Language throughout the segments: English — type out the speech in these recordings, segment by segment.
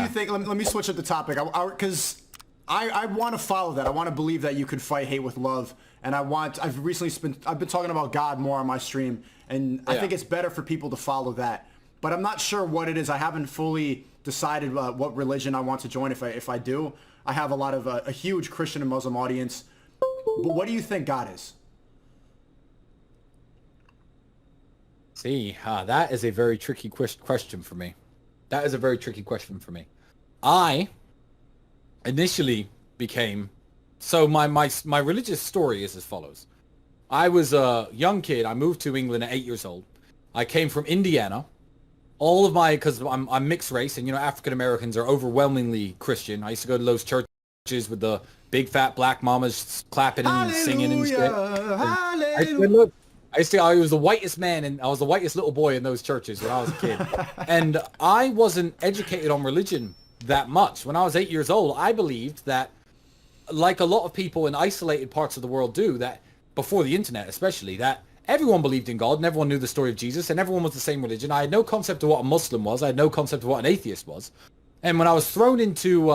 you think? Let me switch up the topic. Because I want to follow that. I want to believe that you could fight hate with love. And I've been talking about God more on my stream. And I think it's better for people to follow that. But I'm not sure what it is. I haven't fully decided what religion I want to join. If I do, I have a huge Christian and Muslim audience. But what do you think God is? See, that is a very tricky question for me. That is a very tricky question for me. I initially became... So my religious story is as follows. I was a young kid. I moved to England at 8 years old. I came from Indiana. Because I'm mixed race, and African Americans are overwhelmingly Christian. I used to go to those churches with the big fat black mamas clapping and Hallelujah, singing and shit. Hallelujah. I was the whitest man, and I was the whitest little boy in those churches when I was a kid. And I wasn't educated on religion that much. When I was 8 years old, I believed that, like a lot of people in isolated parts of the world do, that before the internet especially, that everyone believed in God and everyone knew the story of Jesus and everyone was the same religion. I had no concept of what a Muslim was. I had no concept of what an atheist was. And when I was thrown into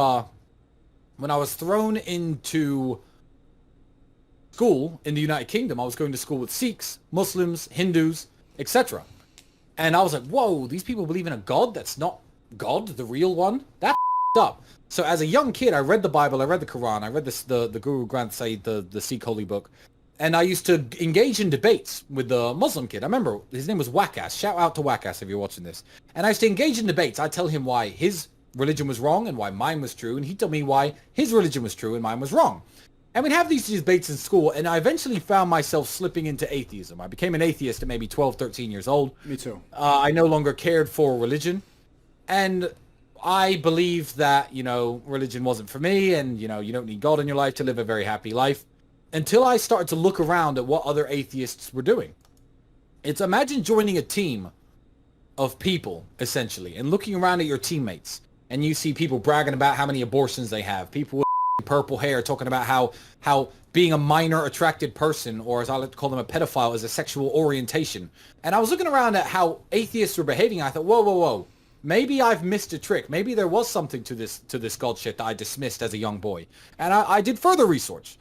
school in the United Kingdom, I was going to school with Sikhs, Muslims, Hindus, etc. And I was like, whoa, these people believe in a God that's not God, the real one? That's up. So as a young kid, I read the Bible, I read the Quran, I read the Guru Granth Sahib, the Sikh holy book. And I used to engage in debates with the Muslim kid. I remember his name was Waqas. Shout out to Waqas if you're watching this. And I used to engage in debates. I'd tell him why his religion was wrong and why mine was true. And he'd tell me why his religion was true and mine was wrong. And we'd have these debates in school. And I eventually found myself slipping into atheism. I became an atheist at maybe 12, 13 years old. Me too. I no longer cared for religion. And I believed that, religion wasn't for me. And, you don't need God in your life to live a very happy life. Until I started to look around at what other atheists were doing. Imagine joining a team of people, essentially, and looking around at your teammates, and you see people bragging about how many abortions they have, people with purple hair talking about how being a minor attracted person, or as I like to call them, a pedophile, is a sexual orientation. And I was looking around at how atheists were behaving, and I thought, whoa. Maybe I've missed a trick. Maybe there was something to this God shit that I dismissed as a young boy. And I did further research.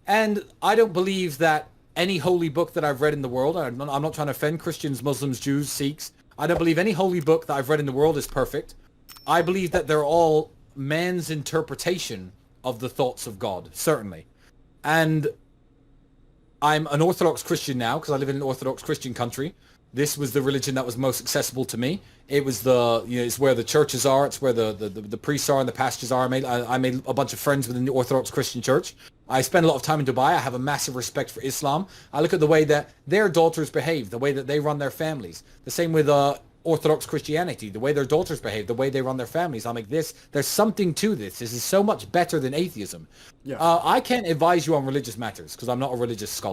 And I don't believe that any holy book that I've read in the world, I'm not trying to offend Christians, Muslims, Jews, Sikhs. I don't believe any holy book that I've read in the world is perfect. I believe that they're all man's interpretation of the thoughts of God, certainly. And I'm an Orthodox Christian now because I live in an Orthodox Christian country. This was the religion that was most accessible to me. It was it's where the churches are. It's where the priests are and the pastors are. I made a bunch of friends within the Orthodox Christian Church. I spend a lot of time in Dubai. I have a massive respect for Islam. I look at the way that their daughters behave, the way that they run their families. The same with Orthodox Christianity, the way their daughters behave, the way they run their families. I'm like, there's something to this. This is so much better than atheism. Yeah. I can't advise you on religious matters because I'm not a religious scholar.